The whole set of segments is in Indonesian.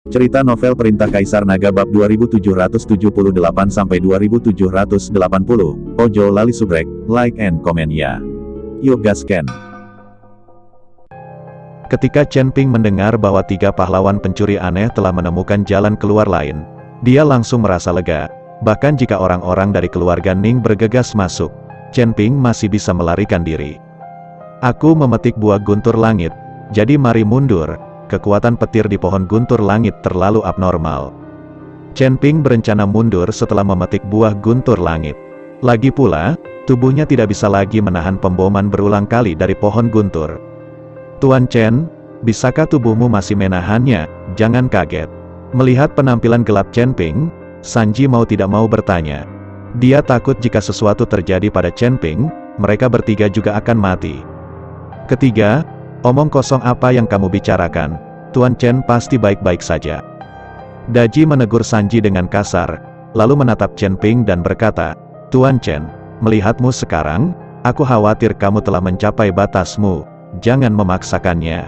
Cerita novel Perintah Kaisar Naga bab 2778-2780. Ojo lali subrek, like and comment ya. Yuk gasken. Ketika Chen Ping mendengar bahwa 3 pahlawan pencuri aneh telah menemukan jalan keluar lain, dia langsung merasa lega. Bahkan jika orang-orang dari keluarga Ning bergegas masuk, Chen Ping masih bisa melarikan diri. Aku memetik buah guntur langit, jadi mari mundur. Kekuatan petir di pohon guntur langit terlalu abnormal. Chen Ping berencana mundur setelah memetik buah guntur langit. Lagi pula, tubuhnya tidak bisa lagi menahan pemboman berulang kali dari pohon guntur. Tuan Chen, bisakah tubuhmu masih menahannya? Jangan kaget. Melihat penampilan gelap Chen Ping, Sanji mau tidak mau bertanya. Dia takut jika sesuatu terjadi pada Chen Ping, mereka bertiga juga akan mati. Ketiga, omong kosong apa yang kamu bicarakan? Tuan Chen pasti baik-baik saja. Daji menegur Sanji dengan kasar, lalu menatap Chen Ping dan berkata, Tuan Chen, melihatmu sekarang, aku khawatir kamu telah mencapai batasmu, jangan memaksakannya.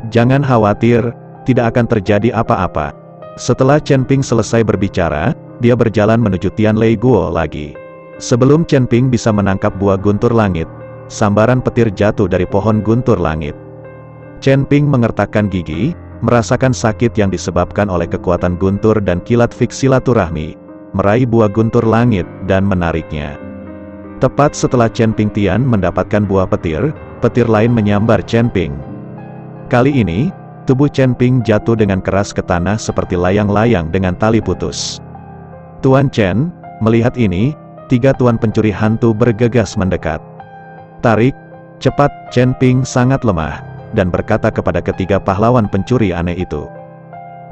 Jangan khawatir, tidak akan terjadi apa-apa. Setelah Chen Ping selesai berbicara, dia berjalan menuju Tian Lei Guo lagi. Sebelum Chen Ping bisa menangkap buah guntur langit, sambaran petir jatuh dari pohon guntur langit. Chen Ping mengertakkan gigi, merasakan sakit yang disebabkan oleh kekuatan guntur dan kilat fiksi silaturahmi, meraih buah guntur langit, dan menariknya. Tepat setelah Chen Ping Tian mendapatkan buah petir, petir lain menyambar Chen Ping. Kali ini, tubuh Chen Ping jatuh dengan keras ke tanah seperti layang-layang dengan tali putus. Tuan Chen, melihat ini, 3 tuan pencuri hantu bergegas mendekat. Tarik, cepat, Chen Ping sangat lemah, dan berkata kepada ketiga pahlawan pencuri aneh itu.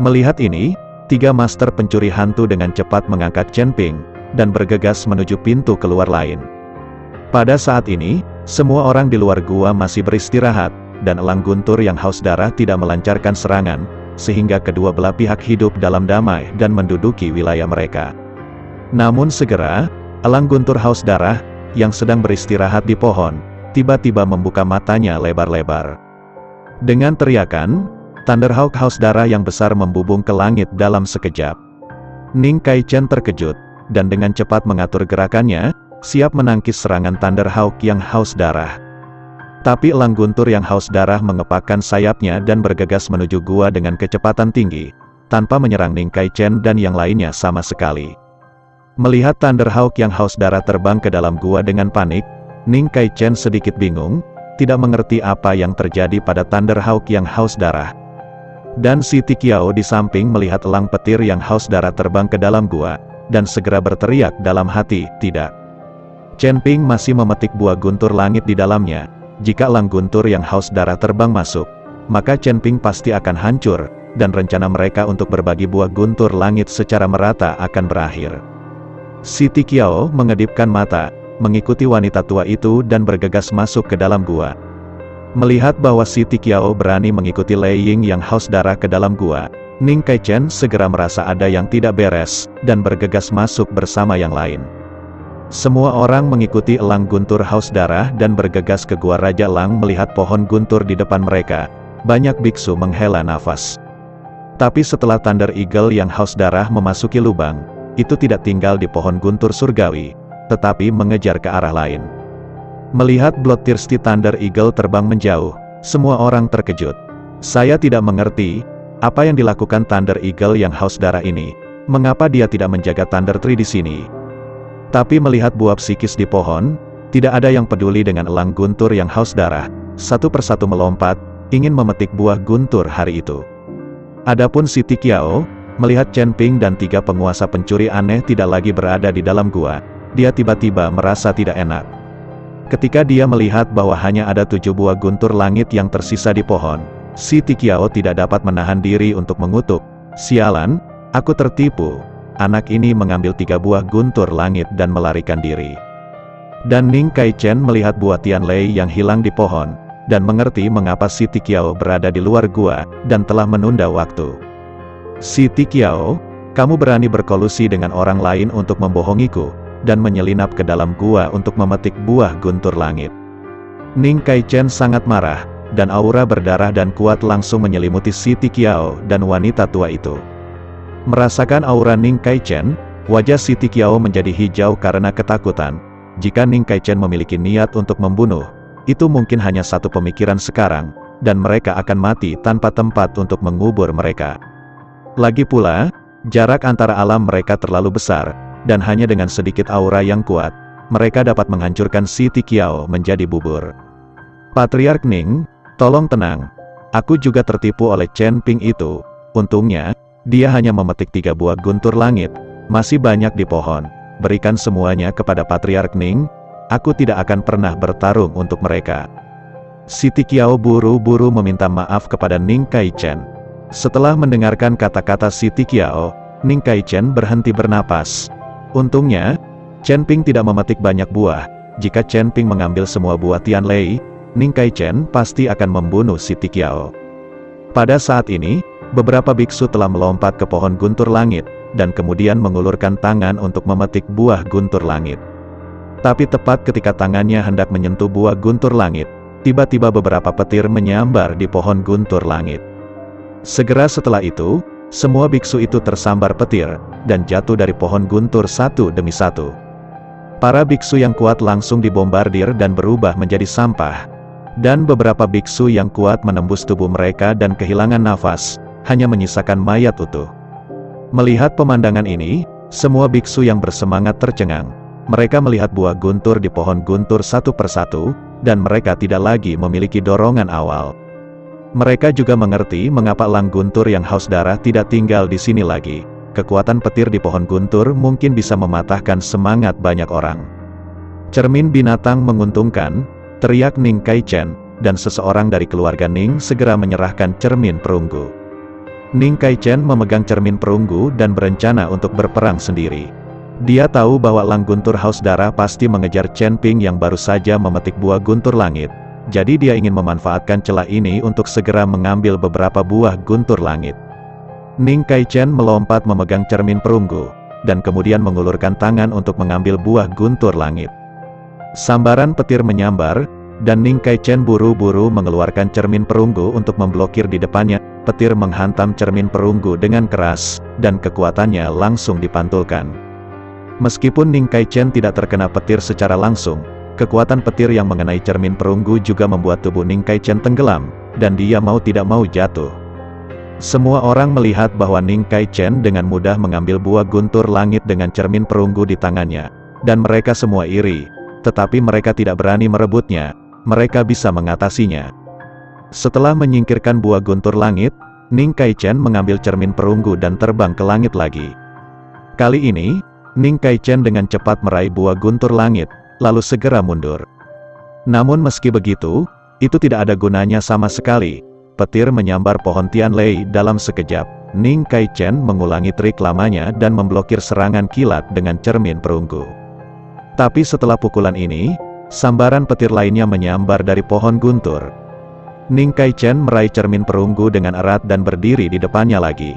Melihat ini, 3 master pencuri hantu dengan cepat mengangkat Chen Ping, dan bergegas menuju pintu keluar lain. Pada saat ini, semua orang di luar gua masih beristirahat, dan elang guntur yang haus darah tidak melancarkan serangan, sehingga kedua belah pihak hidup dalam damai dan menduduki wilayah mereka. Namun segera, elang guntur haus darah, yang sedang beristirahat di pohon, tiba-tiba membuka matanya lebar-lebar. Dengan teriakan, Thunderhawk haus darah yang besar membubung ke langit dalam sekejap. Ning Kai Chen terkejut, dan dengan cepat mengatur gerakannya, siap menangkis serangan Thunderhawk yang haus darah. Tapi elang guntur yang haus darah mengepakkan sayapnya dan bergegas menuju gua dengan kecepatan tinggi, tanpa menyerang Ning Kai Chen dan yang lainnya sama sekali. Melihat Thunderhawk yang haus darah terbang ke dalam gua dengan panik, Ning Kai Chen sedikit bingung, tidak mengerti apa yang terjadi pada Thunderhawk yang haus darah. Dan si Tikiao di samping melihat elang petir yang haus darah terbang ke dalam gua, dan segera berteriak dalam hati, tidak. Chen Ping masih memetik buah guntur langit di dalamnya. Jika elang guntur yang haus darah terbang masuk, maka Chen Ping pasti akan hancur, dan rencana mereka untuk berbagi buah guntur langit secara merata akan berakhir. Si Tikiao mengedipkan mata, mengikuti wanita tua itu dan bergegas masuk ke dalam gua. Melihat bahwa si Tikiao berani mengikuti Lei Ying yang haus darah ke dalam gua, Ning Kai Chen segera merasa ada yang tidak beres, dan bergegas masuk bersama yang lain. Semua orang mengikuti elang guntur haus darah dan bergegas ke gua Raja Elang. Melihat pohon guntur di depan mereka, banyak biksu menghela nafas. Tapi setelah Thunder Eagle yang haus darah memasuki lubang, itu tidak tinggal di pohon guntur surgawi, tetapi mengejar ke arah lain. Melihat Bloodthirsty Thunder Eagle terbang menjauh, semua orang terkejut. Saya tidak mengerti, apa yang dilakukan Thunder Eagle yang haus darah ini, mengapa dia tidak menjaga Thunder Tree di sini. Tapi melihat buah psikis di pohon, tidak ada yang peduli dengan elang guntur yang haus darah, satu persatu melompat, ingin memetik buah guntur hari itu. Adapun si Tikiao, melihat Chen Ping dan 3 penguasa pencuri aneh tidak lagi berada di dalam gua, dia tiba-tiba merasa tidak enak. Ketika dia melihat bahwa hanya ada 7 buah guntur langit yang tersisa di pohon, si Tikiao tidak dapat menahan diri untuk mengutuk, sialan, aku tertipu. Anak ini mengambil 3 buah guntur langit dan melarikan diri. Dan Ning Kai Chen melihat buah Tian Lei yang hilang di pohon, dan mengerti mengapa si Tikiao berada di luar gua, dan telah menunda waktu. Si Tikiao, kamu berani berkolusi dengan orang lain untuk membohongiku, dan menyelinap ke dalam gua untuk memetik buah guntur langit. Ning Kai Chen sangat marah, dan aura berdarah dan kuat langsung menyelimuti Si Tiqiao dan wanita tua itu. Merasakan aura Ning Kaichen, wajah Si Tiqiao menjadi hijau karena ketakutan. Jika Ning Kaichen memiliki niat untuk membunuh, itu mungkin hanya satu pemikiran sekarang, dan mereka akan mati tanpa tempat untuk mengubur mereka. Lagi pula, jarak antara alam mereka terlalu besar, dan hanya dengan sedikit aura yang kuat, mereka dapat menghancurkan Si Tiqiao menjadi bubur. Patriark Ning, tolong tenang. Aku juga tertipu oleh Chen Ping itu. Untungnya, dia hanya memetik 3 buah guntur langit, masih banyak di pohon. Berikan semuanya kepada Patriark Ning, aku tidak akan pernah bertarung untuk mereka. Si Tiqiao buru-buru meminta maaf kepada Ning Kaichen. Setelah mendengarkan kata-kata Si Tiqiao, Ning Kaichen berhenti bernapas. Untungnya, Chen Ping tidak memetik banyak buah. Jika Chen Ping mengambil semua buah Tianlei, Ning Kaichen pasti akan membunuh Si Tiqiao. Pada saat ini, beberapa biksu telah melompat ke pohon guntur langit, dan kemudian mengulurkan tangan untuk memetik buah guntur langit. Tapi tepat ketika tangannya hendak menyentuh buah guntur langit, tiba-tiba beberapa petir menyambar di pohon guntur langit. Segera setelah itu, semua biksu itu tersambar petir, dan jatuh dari pohon guntur satu demi satu. Para biksu yang kuat langsung dibombardir dan berubah menjadi sampah. Dan beberapa biksu yang kuat menembus tubuh mereka dan kehilangan nafas, hanya menyisakan mayat utuh. Melihat pemandangan ini, semua biksu yang bersemangat tercengang. Mereka melihat buah guntur di pohon guntur satu persatu, dan mereka tidak lagi memiliki dorongan awal. Mereka juga mengerti mengapa elang guntur yang haus darah tidak tinggal di sini lagi. Kekuatan petir di pohon guntur mungkin bisa mematahkan semangat banyak orang. Cermin binatang menguntungkan, teriak Ning Kaichen, dan seseorang dari keluarga Ning segera menyerahkan cermin perunggu. Ning Kaichen memegang cermin perunggu dan berencana untuk berperang sendiri. Dia tahu bahwa elang guntur haus darah pasti mengejar Chen Ping yang baru saja memetik buah guntur langit, jadi dia ingin memanfaatkan celah ini untuk segera mengambil beberapa buah guntur langit. Ning Kaichen melompat memegang cermin perunggu, dan kemudian mengulurkan tangan untuk mengambil buah guntur langit. Sambaran petir menyambar, dan Ning Kaichen buru-buru mengeluarkan cermin perunggu untuk memblokir di depannya. Petir menghantam cermin perunggu dengan keras, dan kekuatannya langsung dipantulkan. Meskipun Ning Kaichen tidak terkena petir secara langsung, kekuatan petir yang mengenai cermin perunggu juga membuat tubuh Ning Kaichen tenggelam, dan dia mau tidak mau jatuh. Semua orang melihat bahwa Ning Kaichen dengan mudah mengambil buah guntur langit dengan cermin perunggu di tangannya, dan mereka semua iri, tetapi mereka tidak berani merebutnya. Mereka bisa mengatasinya. Setelah menyingkirkan buah guntur langit, Ning Kaichen mengambil cermin perunggu dan terbang ke langit lagi. Kali ini, Ning Kaichen dengan cepat meraih buah guntur langit, lalu segera mundur. Namun meski begitu, itu tidak ada gunanya sama sekali. Petir menyambar pohon Tianlei dalam sekejap. Ning Kaichen mengulangi trik lamanya dan memblokir serangan kilat dengan cermin perunggu. Tapi setelah pukulan ini, sambaran petir lainnya menyambar dari pohon guntur. Ning Kaichen meraih cermin perunggu dengan erat dan berdiri di depannya lagi.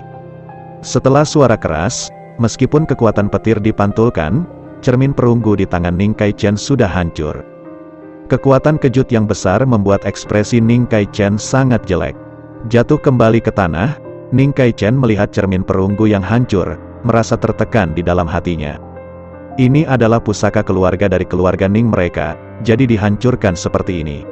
Setelah suara keras, meskipun kekuatan petir dipantulkan, cermin perunggu di tangan Ning Kaichen sudah hancur. Kekuatan kejut yang besar membuat ekspresi Ning Kaichen sangat jelek. Jatuh kembali ke tanah, Ning Kaichen melihat cermin perunggu yang hancur, merasa tertekan di dalam hatinya. Ini adalah pusaka keluarga dari keluarga Ning mereka, jadi dihancurkan seperti ini.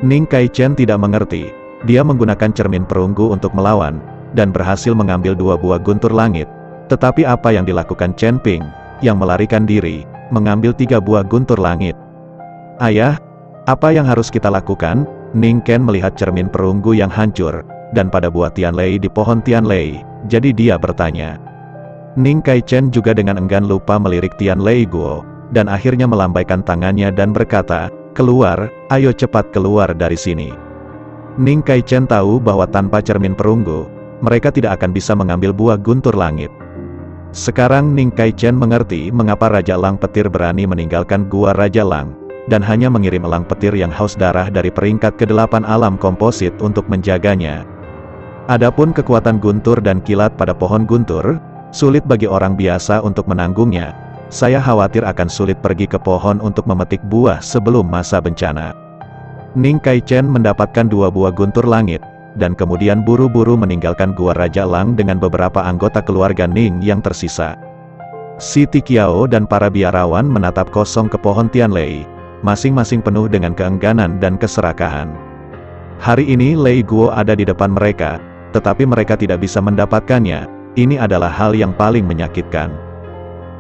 Ning Kaichen tidak mengerti. Dia menggunakan cermin perunggu untuk melawan, dan berhasil mengambil 2 buah guntur langit. Tetapi apa yang dilakukan Chen Ping, yang melarikan diri, mengambil 3 buah guntur langit. Ayah, apa yang harus kita lakukan? Ning Ken melihat cermin perunggu yang hancur, dan pada buah Tianlei di pohon Tianlei, jadi dia bertanya. Ning Kaichen juga dengan enggan lupa melirik Tianlei Guo, dan akhirnya melambaikan tangannya dan berkata, "Keluar, ayo cepat keluar dari sini." Ning Kaichen tahu bahwa tanpa cermin perunggu, mereka tidak akan bisa mengambil buah guntur langit. Sekarang Ning Kaichen mengerti mengapa Raja Elang Petir berani meninggalkan Gua Raja Elang, dan hanya mengirim elang petir yang haus darah dari peringkat ke-8 alam komposit untuk menjaganya. Adapun kekuatan guntur dan kilat pada pohon guntur, sulit bagi orang biasa untuk menanggungnya. Saya khawatir akan sulit pergi ke pohon untuk memetik buah sebelum masa bencana. Ning Kaichen mendapatkan 2 buah guntur langit, dan kemudian buru-buru meninggalkan Gua Raja Lang dengan beberapa anggota keluarga Ning yang tersisa. Si Tikiao dan para biarawan menatap kosong ke pohon Tianlei, masing-masing penuh dengan keengganan dan keserakahan. Hari ini Lei Guo ada di depan mereka, tetapi mereka tidak bisa mendapatkannya. Ini adalah hal yang paling menyakitkan.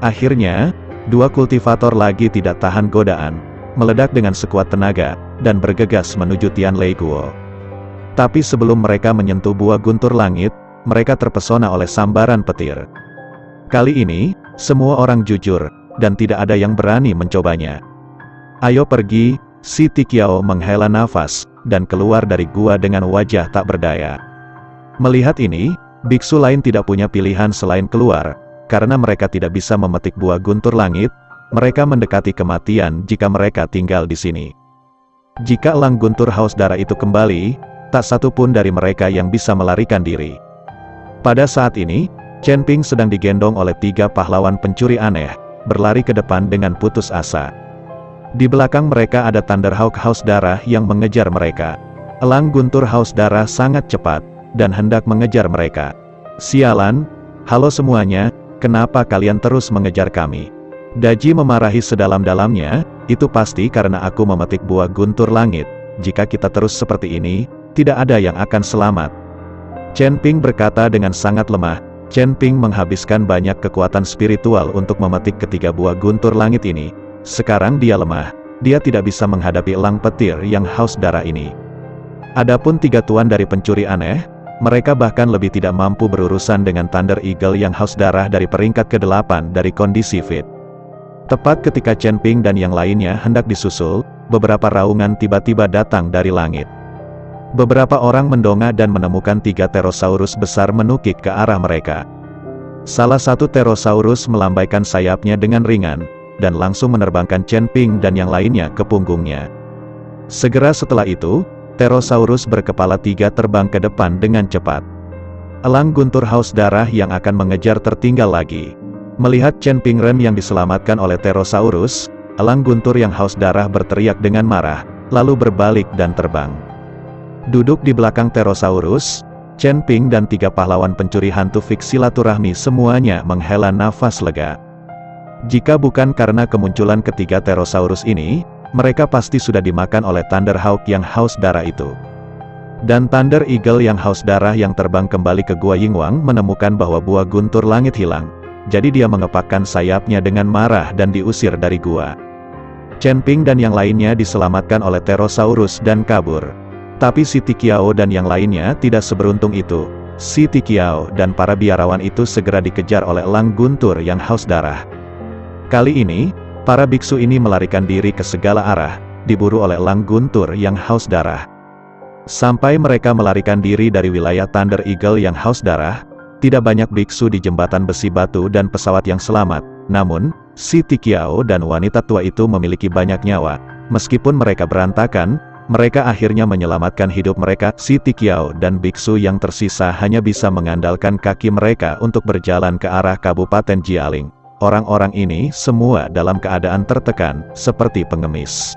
Akhirnya, 2 kultivator lagi tidak tahan godaan, meledak dengan sekuat tenaga, dan bergegas menuju Tianlei Guo. Tapi sebelum mereka menyentuh buah guntur langit, mereka terpesona oleh sambaran petir. Kali ini, semua orang jujur, dan tidak ada yang berani mencobanya. Ayo pergi, si Tikiao menghela nafas, dan keluar dari gua dengan wajah tak berdaya. Melihat ini, biksu lain tidak punya pilihan selain keluar, karena mereka tidak bisa memetik buah guntur langit. Mereka mendekati kematian jika mereka tinggal di sini. Jika elang guntur haus darah itu kembali, tak satu pun dari mereka yang bisa melarikan diri. Pada saat ini, Chen Ping sedang digendong oleh 3 pahlawan pencuri aneh, berlari ke depan dengan putus asa. Di belakang mereka ada Thunderhawk haus darah yang mengejar mereka. Elang guntur haus darah sangat cepat, dan hendak mengejar mereka. Sialan, halo semuanya, kenapa kalian terus mengejar kami? Daji memarahi sedalam-dalamnya, itu pasti karena aku memetik buah guntur langit. Jika kita terus seperti ini, tidak ada yang akan selamat. Chen Ping berkata dengan sangat lemah. Chen Ping menghabiskan banyak kekuatan spiritual untuk memetik ketiga buah guntur langit ini. Sekarang dia lemah, dia tidak bisa menghadapi elang petir yang haus darah ini. Adapun 3 tuan dari pencuri aneh, mereka bahkan lebih tidak mampu berurusan dengan Thunder Eagle yang haus darah dari peringkat ke-8 dari kondisi fit. Tepat ketika Chen Ping dan yang lainnya hendak disusul, beberapa raungan tiba-tiba datang dari langit. Beberapa orang mendongak dan menemukan 3 Pterosaurus besar menukik ke arah mereka. Salah satu Pterosaurus melambaikan sayapnya dengan ringan, dan langsung menerbangkan Chen Ping dan yang lainnya ke punggungnya. Segera setelah itu, Pterosaurus berkepala 3 terbang ke depan dengan cepat. Elang guntur haus darah yang akan mengejar tertinggal lagi. Melihat Chen Ping Ren yang diselamatkan oleh Pterosaurus, elang guntur yang haus darah berteriak dengan marah, lalu berbalik dan terbang. Duduk di belakang Pterosaurus, Chen Ping dan 3 pahlawan pencuri hantu fiksi silaturahmi semuanya menghela nafas lega. Jika bukan karena kemunculan ketiga Pterosaurus ini, mereka pasti sudah dimakan oleh Thunderhawk yang haus darah itu. Dan Thunder Eagle yang haus darah yang terbang kembali ke Gua Yingwang menemukan bahwa buah guntur langit hilang. Jadi dia mengepakkan sayapnya dengan marah dan diusir dari gua. Chen Ping dan yang lainnya diselamatkan oleh Pterosaurus dan kabur. Tapi si Tikiao dan yang lainnya tidak seberuntung itu. Si Tikiao dan para biarawan itu segera dikejar oleh elang guntur yang haus darah. Kali ini, para biksu ini melarikan diri ke segala arah, diburu oleh elang guntur yang haus darah. Sampai mereka melarikan diri dari wilayah Thunder Eagle yang haus darah, tidak banyak biksu di jembatan besi batu dan pesawat yang selamat. Namun, si Tikiao dan wanita tua itu memiliki banyak nyawa. Meskipun mereka berantakan, mereka akhirnya menyelamatkan hidup mereka. Si Tikiao dan biksu yang tersisa hanya bisa mengandalkan kaki mereka untuk berjalan ke arah Kabupaten Jialing. Orang-orang ini semua dalam keadaan tertekan, seperti pengemis.